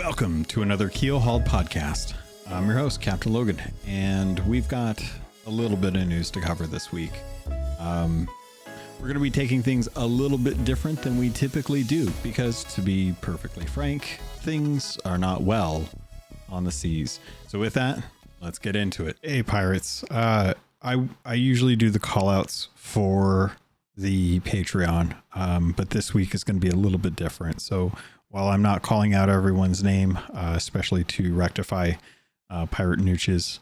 Welcome to another Keelhauled podcast. I'm your host, CaptainLogun, and we've got a little bit of news to cover this week. We're going to be taking things a little bit different than we typically do because, to be perfectly frank, things are not well on the seas. So with that, let's get into it. Hey, pirates. I usually do the call-outs for the Patreon, but this week is going to be a little bit different. So while I'm not calling out everyone's name, especially to rectify Pirate Nooch's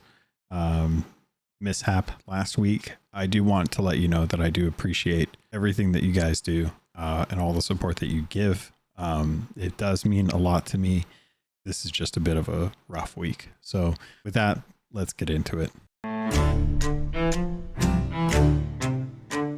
mishap last week, I do want to let you know that I do appreciate everything that you guys do and all the support that you give. It does mean a lot to me. This is just a bit of a rough week. So with that, let's get into it.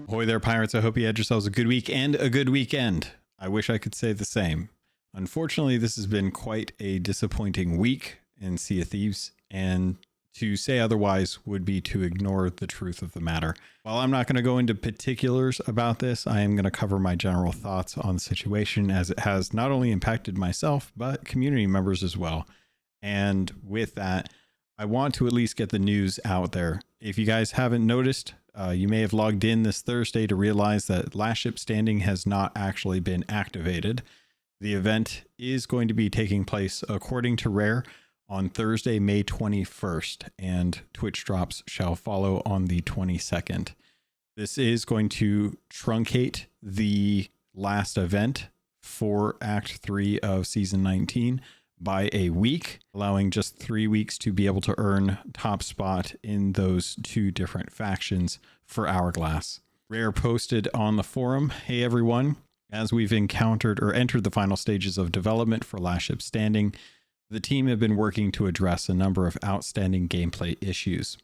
Ahoy there, pirates. I hope you had yourselves a good week and a good weekend. I wish I could say the same. Unfortunately, this has been quite a disappointing week in Sea of Thieves, and to say otherwise would be to ignore the truth of the matter. While I'm not going to go into particulars about this, I am going to cover my general thoughts on the situation, as it has not only impacted myself, but community members as well. And with that, I want to at least get the news out there. If you guys haven't noticed, you may have logged in this Thursday to realize that Last Ship Standing has not actually been activated. The event is going to be taking place, according to Rare, on Thursday, May 21st, and Twitch drops shall follow on the 22nd. This is going to truncate the last event for Act 3 of Season 19 by a week, allowing just 3 weeks to be able to earn top spot in those two different factions for Hourglass. Rare posted on the forum, "Hey everyone, as we've encountered or entered the final stages of development for Last Ship Standing, the team have been working to address a number of outstanding gameplay issues.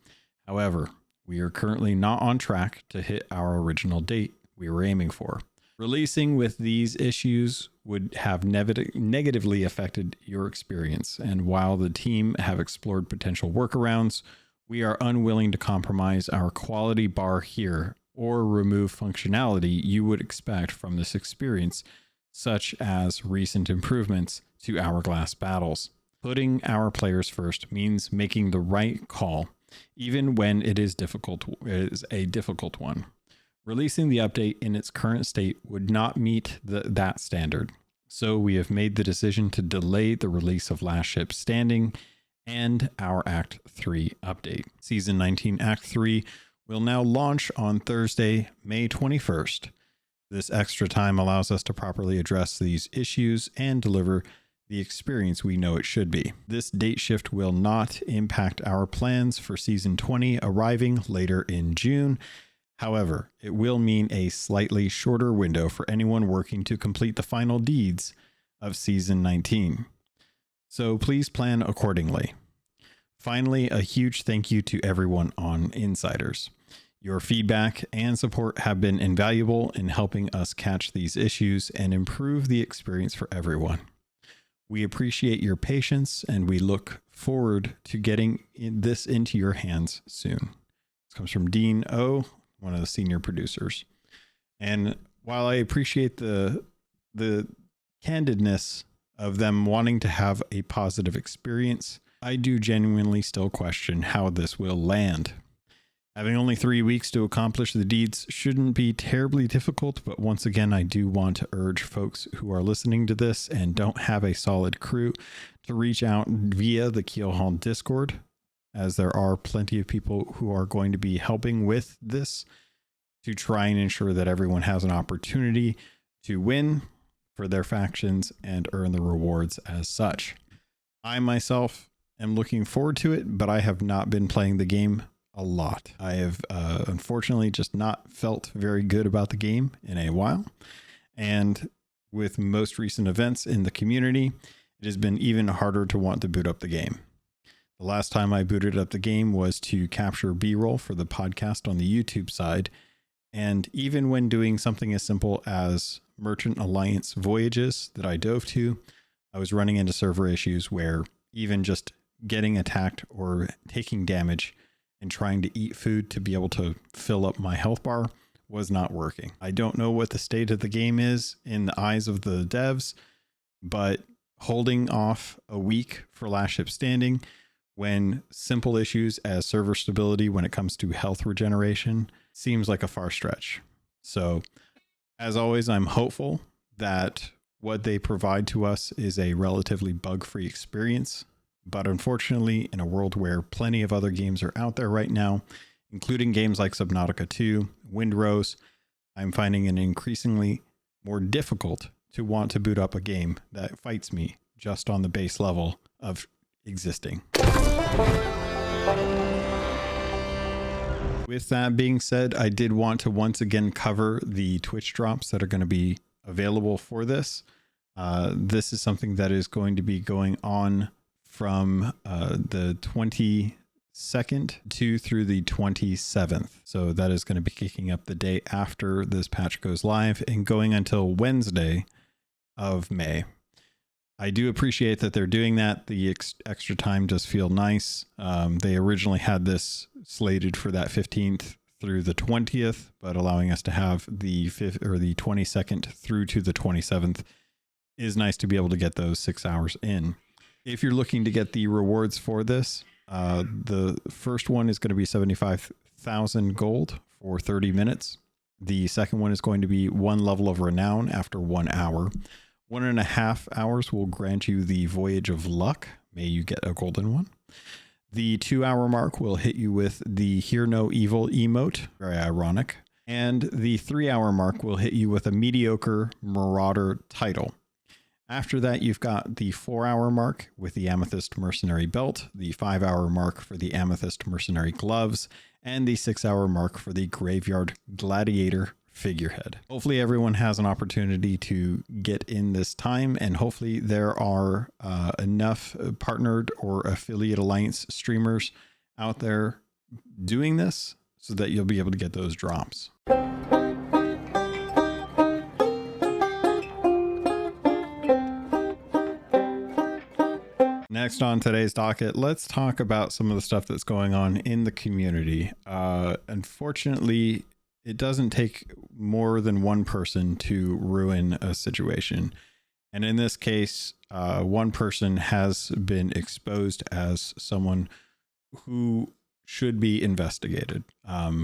However, we are currently not on track to hit our original date we were aiming for. Releasing with these issues would have negatively affected your experience, and while the team have explored potential workarounds, we are unwilling to compromise our quality bar here or remove functionality you would expect from this experience, such as recent improvements to Hourglass battles. Putting our players first means making the right call, even when it is a difficult one. Releasing the update in its current state would not meet that standard. So we have made the decision to delay the release of Last Ship Standing and our Act 3 update. Season 19 Act 3 will now launch on Thursday, May 21st. This extra time allows us to properly address these issues and deliver the experience we know it should be. This date shift will not impact our plans for Season 20 arriving later in June. However, it will mean a slightly shorter window for anyone working to complete the final deeds of Season 19. So please plan accordingly. Finally, a huge thank you to everyone on Insiders. Your feedback and support have been invaluable in helping us catch these issues and improve the experience for everyone. We appreciate your patience, and we look forward to getting this into your hands soon." This comes from Dean O, one of the senior producers. And while I appreciate the candidness of them wanting to have a positive experience, I do genuinely still question how this will land. Having only 3 weeks to accomplish the deeds shouldn't be terribly difficult, but once again, I do want to urge folks who are listening to this and don't have a solid crew to reach out via the Keelhauled Discord, as there are plenty of people who are going to be helping with this to try and ensure that everyone has an opportunity to win for their factions and earn the rewards as such. I myself am looking forward to it, but I have not been playing the game a lot. I have unfortunately just not felt very good about the game in a while. And with most recent events in the community, it has been even harder to want to boot up the game. The last time I booted up the game was to capture B-roll for the podcast on the YouTube side. And even when doing something as simple as Merchant Alliance voyages that I dove to, I was running into server issues where even just getting attacked or taking damage and trying to eat food to be able to fill up my health bar was not working. I don't know what the state of the game is in the eyes of the devs, but holding off a week for Last Ship Standing when simple issues as server stability when it comes to health regeneration seems like a far stretch. So as always, I'm hopeful that what they provide to us is a relatively bug-free experience. But unfortunately, in a world where plenty of other games are out there right now, including games like Subnautica 2, Windrose, I'm finding it increasingly more difficult to want to boot up a game that fights me just on the base level of existing. With that being said, I did want to once again cover the Twitch drops that are going to be available for this. This is something that is going to be going on from the 22nd through the 27th. So that is going to be kicking up the day after this patch goes live and going until Wednesday of May. I do appreciate that they're doing that. The extra time does feel nice. They originally had this slated for that 15th through the 20th, but allowing us to have the 22nd through to the 27th is nice to be able to get those 6 hours in. If you're looking to get the rewards for this, the first one is going to be 75,000 gold for 30 minutes. The second one is going to be 1 level of renown after 1 hour. 1.5 hours will grant you the Voyage of Luck. May you get a golden one. The 2 hour mark will hit you with the Hear No Evil emote. Very ironic. And the 3 hour mark will hit you with a mediocre Marauder title. After that, you've got the 4 hour mark with the Amethyst Mercenary Belt, the 5 hour mark for the Amethyst Mercenary Gloves, and the 6 hour mark for the Graveyard Gladiator figurehead. Hopefully everyone has an opportunity to get in this time, and hopefully there are enough partnered or affiliate alliance streamers out there doing this so that you'll be able to get those drops. Next on today's docket, let's talk about some of the stuff that's going on in the community. Unfortunately, it doesn't take more than one person to ruin a situation. And in this case, one person has been exposed as someone who should be investigated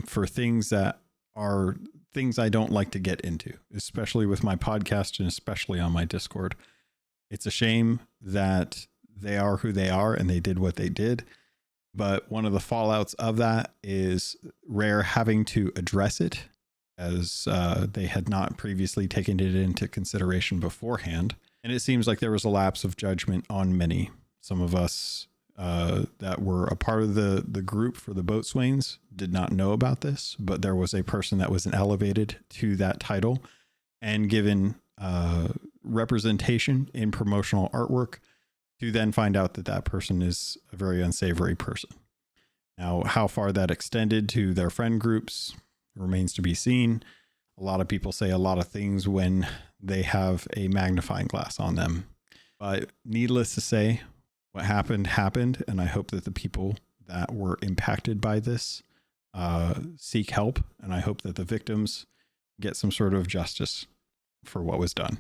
for things that are things I don't like to get into, especially with my podcast and especially on my Discord. It's a shame that they are who they are and they did what they did. But one of the fallouts of that is Rare having to address it, as they had not previously taken it into consideration beforehand. And it seems like there was a lapse of judgment on many. Some of us that were a part of the group for the Boatswains did not know about this, but there was a person that was elevated to that title and given representation in promotional artwork to then find out that that person is a very unsavory person. Now, how far that extended to their friend groups remains to be seen. A lot of people say a lot of things when they have a magnifying glass on them. But needless to say, what happened, and I hope that the people that were impacted by this seek help, and I hope that the victims get some sort of justice for what was done.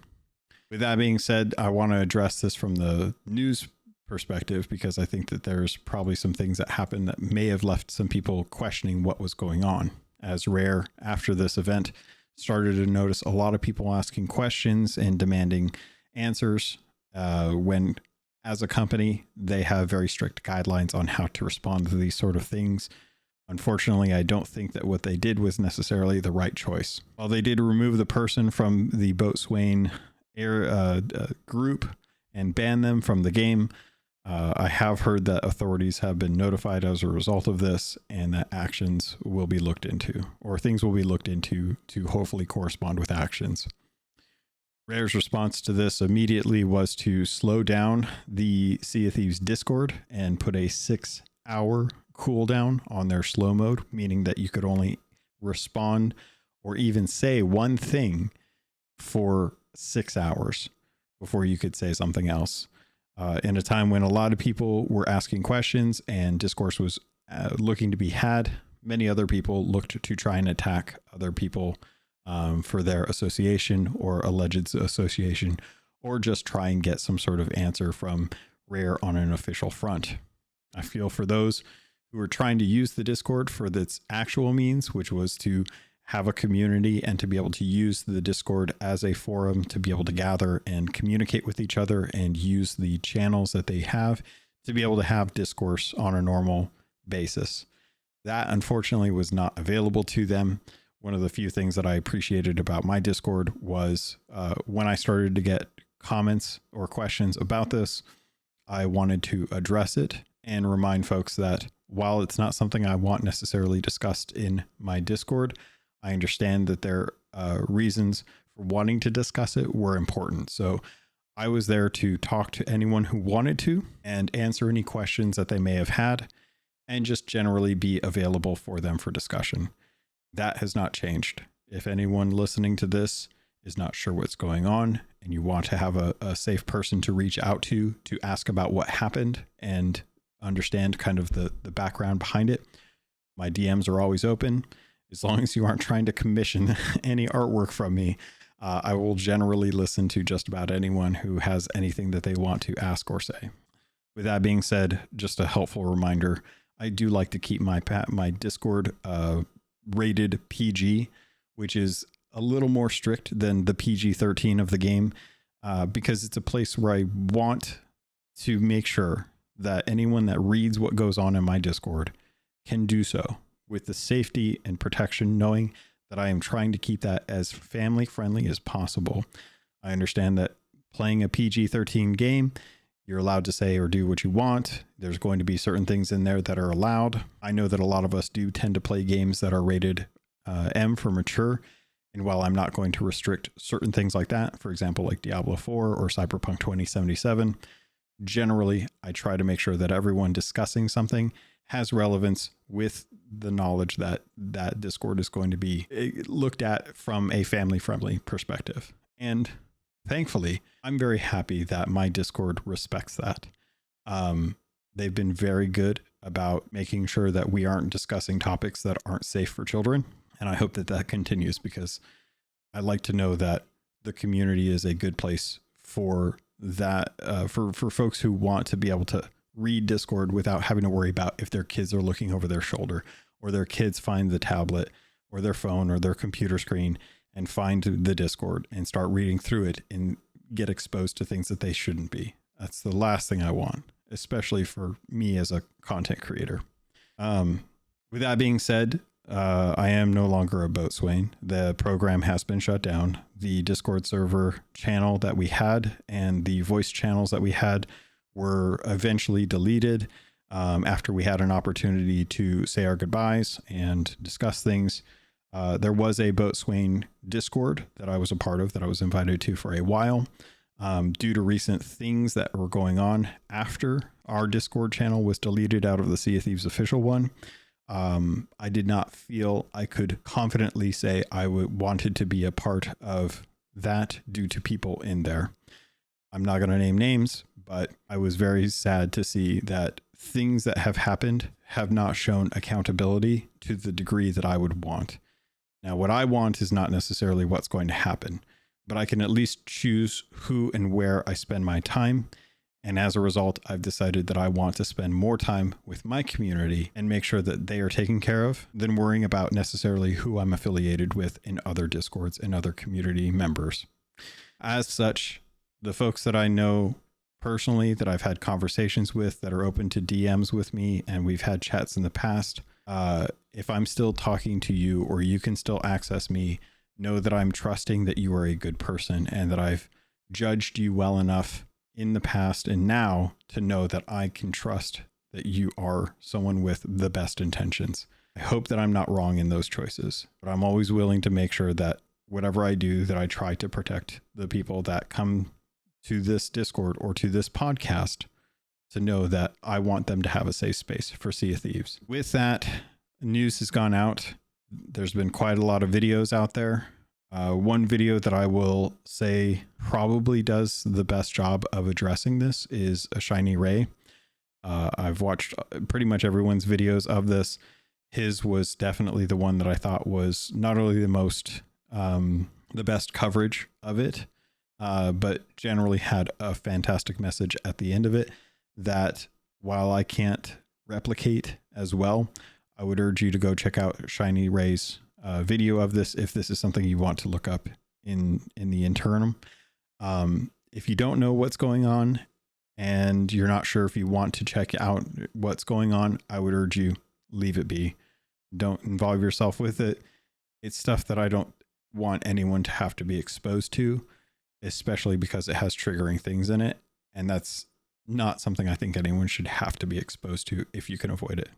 With that being said, I want to address this from the news perspective because I think that there's probably some things that happened that may have left some people questioning what was going on. As Rare, after this event, started to notice a lot of people asking questions and demanding answers when, as a company, they have very strict guidelines on how to respond to these sort of things. Unfortunately, I don't think that what they did was necessarily the right choice. While they did remove the person from the Boatswain group and ban them from the game, I have heard that authorities have been notified as a result of this and that actions will be looked into, or things will be looked into to hopefully correspond with actions. Rare's response to this immediately was to slow down the Sea of Thieves Discord and put a 6 hour cooldown on their slow mode, meaning that you could only respond or even say one thing for 6 hours before you could say something else. In a time when a lot of people were asking questions and discourse was looking to be had, many other people looked to try and attack other people for their association or alleged association or just try and get some sort of answer from Rare on an official front. I feel for those who are trying to use the Discord for its actual means, which was to have a community and to be able to use the Discord as a forum to be able to gather and communicate with each other and use the channels that they have to be able to have discourse on a normal basis. That unfortunately was not available to them. One of the few things that I appreciated about my Discord was when I started to get comments or questions about this, I wanted to address it and remind folks that while it's not something I want necessarily discussed in my Discord, I understand that their reasons for wanting to discuss it were important. So I was there to talk to anyone who wanted to and answer any questions that they may have had and just generally be available for them for discussion. That has not changed. If anyone listening to this is not sure what's going on and you want to have a safe person to reach out to ask about what happened and understand kind of the background behind it, my DMs are always open. As long as you aren't trying to commission any artwork from me, I will generally listen to just about anyone who has anything that they want to ask or say. With that being said, just a helpful reminder, I do like to keep my Discord rated PG, which is a little more strict than the PG-13 of the game, because it's a place where I want to make sure that anyone that reads what goes on in my Discord can do so with the safety and protection, knowing that I am trying to keep that as family friendly as possible. I understand that playing a PG-13 game, you're allowed to say or do what you want. There's going to be certain things in there that are allowed. I know that a lot of us do tend to play games that are rated M for mature. And while I'm not going to restrict certain things like that, for example, like Diablo 4 or Cyberpunk 2077, generally I try to make sure that everyone discussing something has relevance with the knowledge that that Discord is going to be looked at from a family-friendly perspective. And thankfully, I'm very happy that my Discord respects that. They've been very good about making sure that we aren't discussing topics that aren't safe for children. And I hope that that continues, because I like to know that the community is a good place for that, for folks who want to be able to read Discord without having to worry about if their kids are looking over their shoulder, or their kids find the tablet or their phone or their computer screen and find the Discord and start reading through it and get exposed to things that they shouldn't be. That's the last thing I want, especially for me as a content creator. With that being said, I am no longer a boatswain. The program has been shut down. The Discord server channel that we had and the voice channels that we had were eventually deleted after we had an opportunity to say our goodbyes and discuss things. There was a boatswain Discord that I was a part of, that I was invited to for a while. Due to recent things that were going on after our Discord channel was deleted out of the Sea of Thieves official one, I did not feel I could confidently say I wanted to be a part of that due to people in there. I'm not going to name names, but I was very sad to see that things that have happened have not shown accountability to the degree that I would want. Now, what I want is not necessarily what's going to happen, but I can at least choose who and where I spend my time. And as a result, I've decided that I want to spend more time with my community and make sure that they are taken care of than worrying about necessarily who I'm affiliated with in other Discords and other community members. As such, the folks that I know personally, that I've had conversations with, that are open to DMs with me, and we've had chats in the past, if I'm still talking to you or you can still access me, know that I'm trusting that you are a good person and that I've judged you well enough in the past and now to know that I can trust that you are someone with the best intentions. I hope that I'm not wrong in those choices, but I'm always willing to make sure that whatever I do, that I try to protect the people that come to this Discord or to this podcast, to know that I want them to have a safe space for Sea of Thieves. With that, news has gone out. There's been quite a lot of videos out there. One video that I will say probably does the best job of addressing this is a Shiny Ray. I've watched pretty much everyone's videos of this. His was definitely the one that I thought was not only the most, the best coverage of it, but generally had a fantastic message at the end of it that while I can't replicate as well, I would urge you to go check out Shiny Ray's video of this if this is something you want to look up in the interim. If you don't know what's going on and you're not sure if you want to check out what's going on, I would urge you, leave it be. Don't involve yourself with it. It's stuff that I don't want anyone to have to be exposed to, especially because it has triggering things in it. And that's not something I think anyone should have to be exposed to if you can avoid it.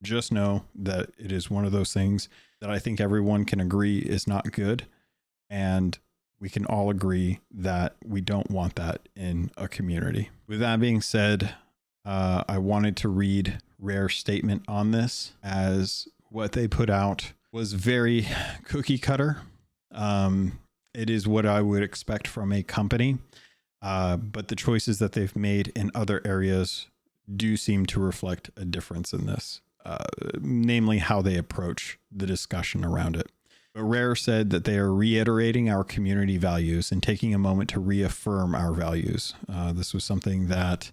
Just know that it is one of those things that I think everyone can agree is not good. And we can all agree that we don't want that in a community. With that being said, I wanted to read Rare's statement on this, as what they put out was very cookie cutter. It is what I would expect from a company, but the choices that they've made in other areas do seem to reflect a difference in this, namely how they approach the discussion around it. But Rare said that they are reiterating our community values and taking a moment to reaffirm our values. This was something that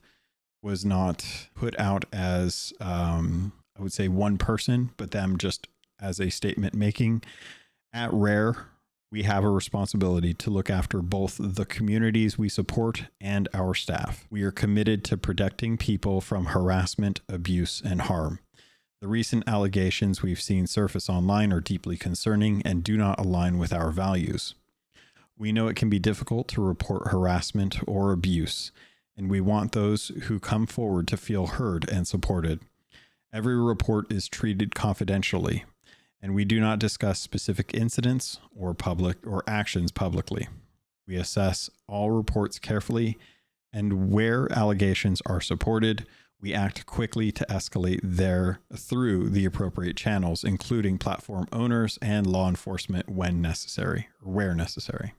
was not put out as, I would say, one person, but them just as a statement making. At Rare, we have a responsibility to look after both the communities we support and our staff. We are committed to protecting people from harassment, abuse, and harm. The recent allegations we've seen surface online are deeply concerning and do not align with our values. We know it can be difficult to report harassment or abuse, and we want those who come forward to feel heard and supported. Every report is treated confidentially, and we do not discuss specific incidents or actions publicly. We assess all reports carefully, and where allegations are supported, we act quickly to escalate through the appropriate channels, including platform owners and law enforcement when necessary, or where necessary.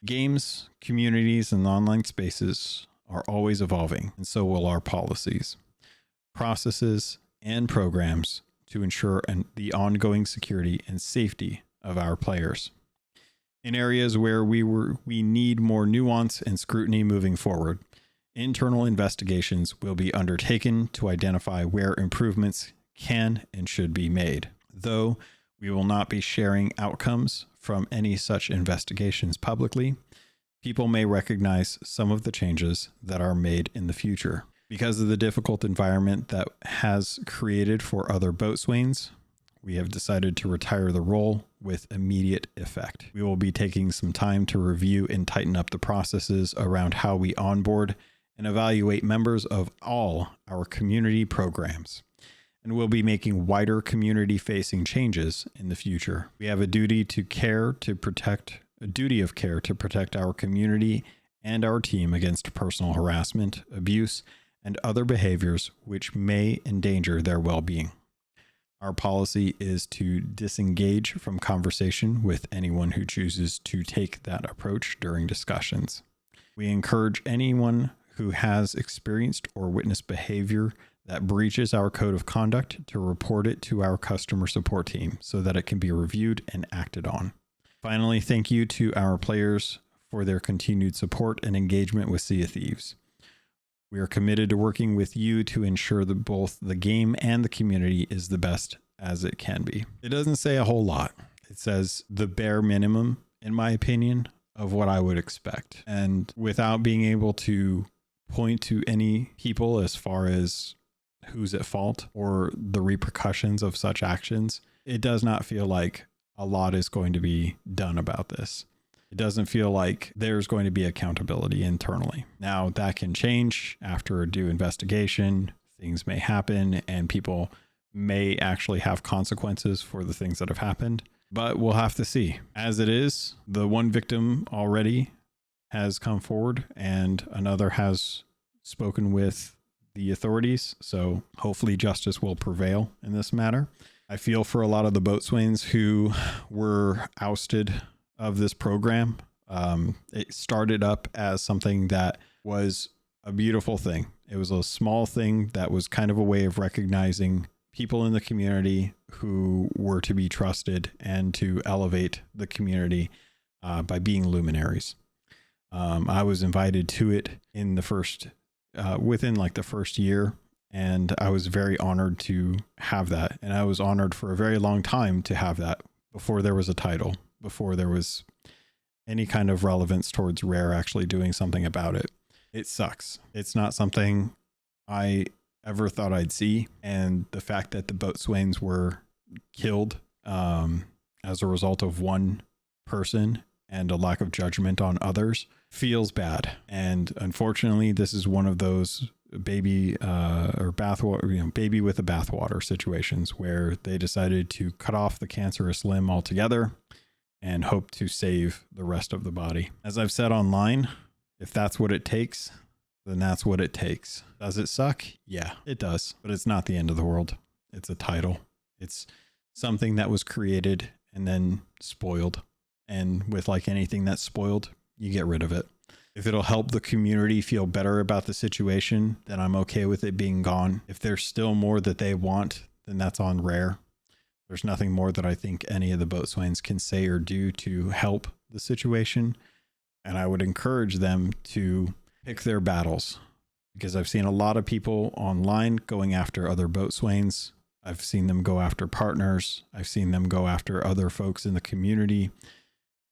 Games, communities, and online spaces are always evolving, and so will our policies, processes, and programs to ensure the ongoing security and safety of our players. In areas where we need more nuance and scrutiny moving forward, internal investigations will be undertaken to identify where improvements can and should be made, though we will not be sharing outcomes from any such investigations publicly. People may recognize some of the changes that are made in the future. Because of the difficult environment that has created for other boatswains, we have decided to retire the role with immediate effect. We will be taking some time to review and tighten up the processes around how we onboard and evaluate members of all our community programs, and we'll be making wider community-facing changes in the future. We have a duty of care to protect our community and our team against personal harassment, abuse, and other behaviors which may endanger their well-being. Our policy is to disengage from conversation with anyone who chooses to take that approach during discussions. We encourage anyone who has experienced or witnessed behavior that breaches our code of conduct to report it to our customer support team so that it can be reviewed and acted on. Finally, thank you to our players for their continued support and engagement with Sea of Thieves. We are committed to working with you to ensure that both the game and the community is the best as it can be. It doesn't say a whole lot. It says the bare minimum, in my opinion, of what I would expect. And without being able to point to any people as far as who's at fault or the repercussions of such actions, it does not feel like a lot is going to be done about this. It doesn't feel like there's going to be accountability internally. Now, that can change after a due investigation. Things may happen and people may actually have consequences for the things that have happened, but we'll have to see. As it is, the one victim already has come forward and another has spoken with the authorities. So hopefully justice will prevail in this matter. I feel for a lot of the boatswains who were ousted of this program. It started up as something that was a beautiful thing. It was a small thing that was kind of a way of recognizing people in the community who were to be trusted and to elevate the community by being luminaries. I was invited to it in the first, within like the first year. And I was very honored to have that. And I was honored for a very long time to have that before there was a title, before there was any kind of relevance towards Rare actually doing something about it. It sucks. It's not something I ever thought I'd see. And the fact that the boatswains were killed as a result of one person and a lack of judgment on others feels bad. And unfortunately, this is one of those baby or bathwater, baby with the bathwater situations where they decided to cut off the cancerous limb altogether and hope to save the rest of the body. As I've said online, if that's what it takes, then that's what it takes. Does it suck? Yeah, it does, but it's not the end of the world. It's a title. It's something that was created and then spoiled. And with like anything that's spoiled, you get rid of it. If it'll help the community feel better about the situation, then I'm okay with it being gone. If there's still more that they want, then that's on Rare. There's nothing more that I think any of the boatswains can say or do to help the situation. And I would encourage them to pick their battles, because I've seen a lot of people online going after other boatswains. I've seen them go after partners. I've seen them go after other folks in the community.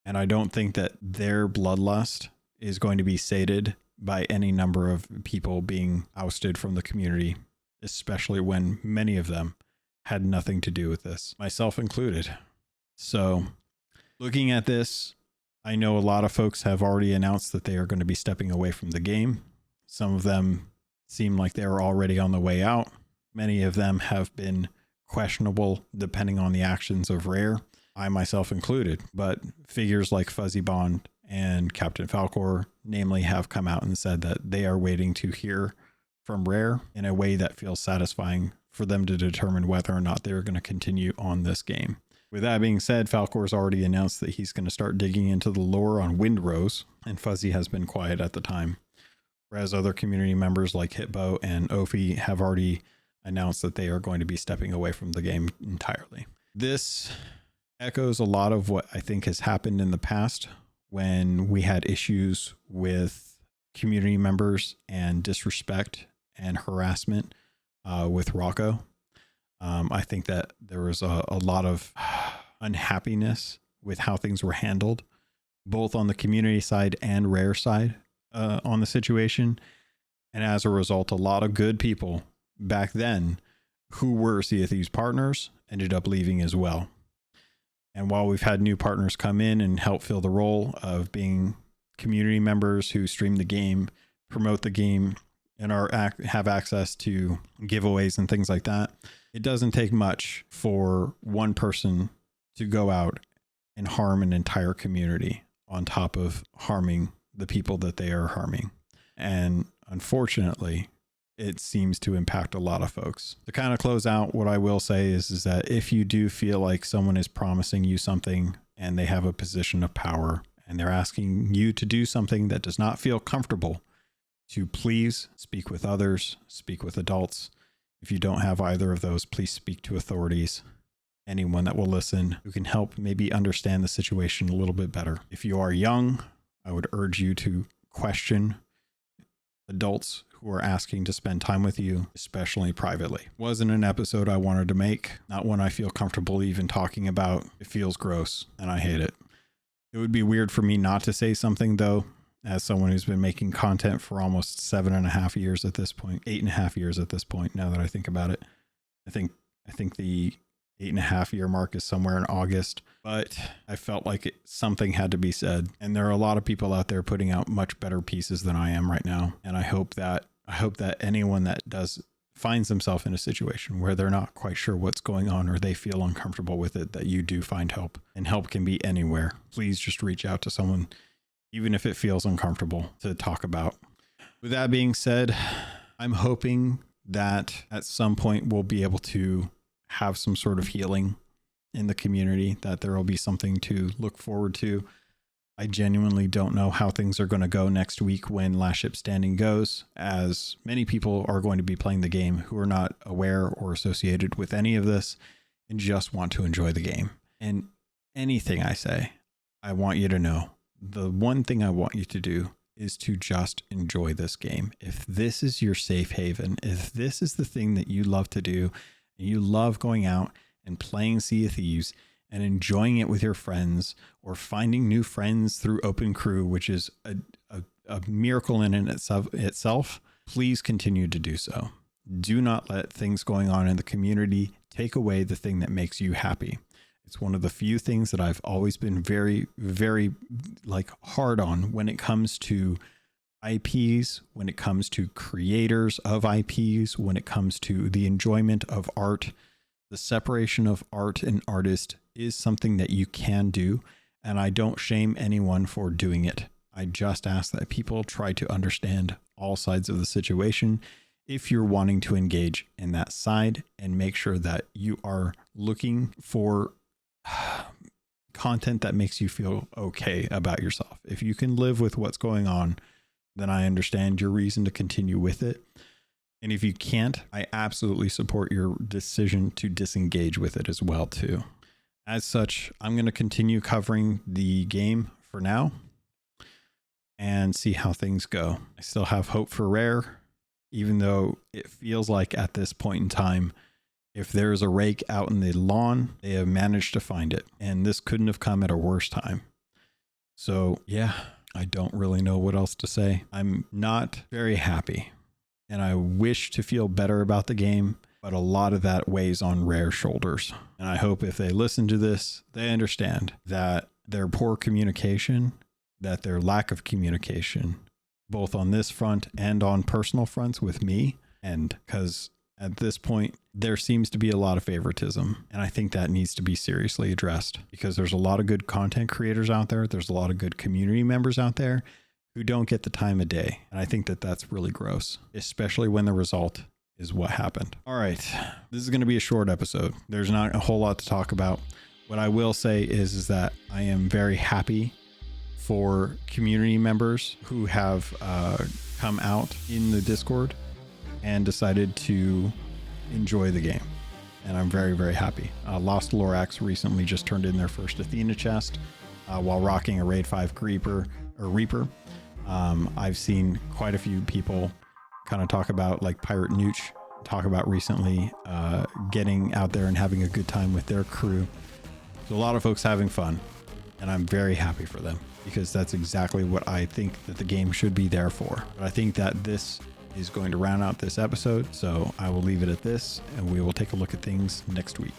And I don't think that their bloodlust is going to be sated by any number of people being ousted from the community, especially when many of them had nothing to do with this, myself included. So looking at this, I know a lot of folks have already announced that they are going to be stepping away from the game. Some of them seem like they are already on the way out. Many of them have been questionable depending on the actions of Rare, I myself included. But figures like Fuzzy Bond and Captain Falcor namely have come out and said that they are waiting to hear from Rare in a way that feels satisfying for them to determine whether or not they're going to continue on this game. With that being said, Falcor's already announced that he's going to start digging into the lore on Windrose, and Fuzzy has been quiet at the time. Whereas other community members like Hitbo and Ophi have already announced that they are going to be stepping away from the game entirely. This echoes a lot of what I think has happened in the past when we had issues with community members and disrespect and harassment with Rocco. I think that there was a lot of unhappiness with how things were handled, both on the community side and Rare side on the situation. And as a result, a lot of good people back then who were Sea of Thieves partners ended up leaving as well. And while we've had new partners come in and help fill the role of being community members who stream the game, promote the game, and have access to giveaways and things like that, it doesn't take much for one person to go out and harm an entire community on top of harming the people that they are harming. And unfortunately, it seems to impact a lot of folks. To kind of close out, what I will say is that if you do feel like someone is promising you something and they have a position of power and they're asking you to do something that does not feel comfortable, to please speak with others, speak with adults. If you don't have either of those, please speak to authorities, anyone that will listen, who can help maybe understand the situation a little bit better. If you are young, I would urge you to question adults who are asking to spend time with you, especially privately. Wasn't an episode I wanted to make, not one I feel comfortable even talking about. It feels gross and I hate it. It would be weird for me not to say something though, as someone who's been making content for almost 7.5 years at this point, 8.5 years at this point, now that I think about it. I think the 8.5 year mark is somewhere in August, but I felt like something had to be said. And there are a lot of people out there putting out much better pieces than I am right now. And I hope that anyone that finds themselves in a situation where they're not quite sure what's going on or they feel uncomfortable with it, that you do find help. And help can be anywhere. Please just reach out to someone, even if it feels uncomfortable to talk about. With that being said, I'm hoping that at some point we'll be able to have some sort of healing in the community, that there will be something to look forward to. I genuinely don't know how things are going to go next week when Last Ship Standing goes, as many people are going to be playing the game who are not aware or associated with any of this and just want to enjoy the game. And anything I say, I want you to know the one thing I want you to do is to just enjoy this game. If this is your safe haven, if this is the thing that you love to do, and you love going out and playing Sea of Thieves and enjoying it with your friends, or finding new friends through Open Crew, which is a miracle in itself, please continue to do so. Do not let things going on in the community take away the thing that makes you happy. It's one of the few things that I've always been very, very hard on when it comes to IPs, when it comes to creators of IPs, when it comes to the enjoyment of art. The separation of art and artist is something that you can do, and I don't shame anyone for doing it. I just ask that people try to understand all sides of the situation if you're wanting to engage in that side, and make sure that you are looking for content that makes you feel okay about yourself. If you can live with what's going on, then I understand your reason to continue with it. And if you can't, I absolutely support your decision to disengage with it as well too. As such, I'm going to continue covering the game for now and see how things go. I still have hope for Rare, even though it feels like at this point in time, if there's a rake out in the lawn, they have managed to find it. And this couldn't have come at a worse time. So yeah, I don't really know what else to say. I'm not very happy, and I wish to feel better about the game, but a lot of that weighs on Rare's shoulders. And I hope if they listen to this, they understand that their poor communication, that their lack of communication, both on this front and on personal fronts with me, and because at this point, there seems to be a lot of favoritism. And I think that needs to be seriously addressed, because there's a lot of good content creators out there. There's a lot of good community members out there who don't get the time of day. And I think that that's really gross, especially when the result is what happened. All right. This is going to be a short episode. There's not a whole lot to talk about. What I will say is that I am very happy for community members who have come out in the Discord and decided to enjoy the game. And I'm very, very happy. Lost Lorax recently just turned in their first Athena chest while rocking a Raid 5 Reaper. I've seen quite a few people kind of talk about, like Pirate Nooch, talk about recently getting out there and having a good time with their crew. So a lot of folks having fun, and I'm very happy for them, because that's exactly what I think that the game should be there for. But I think that this is going to round out this episode, so I will leave it at this, and we will take a look at things next week.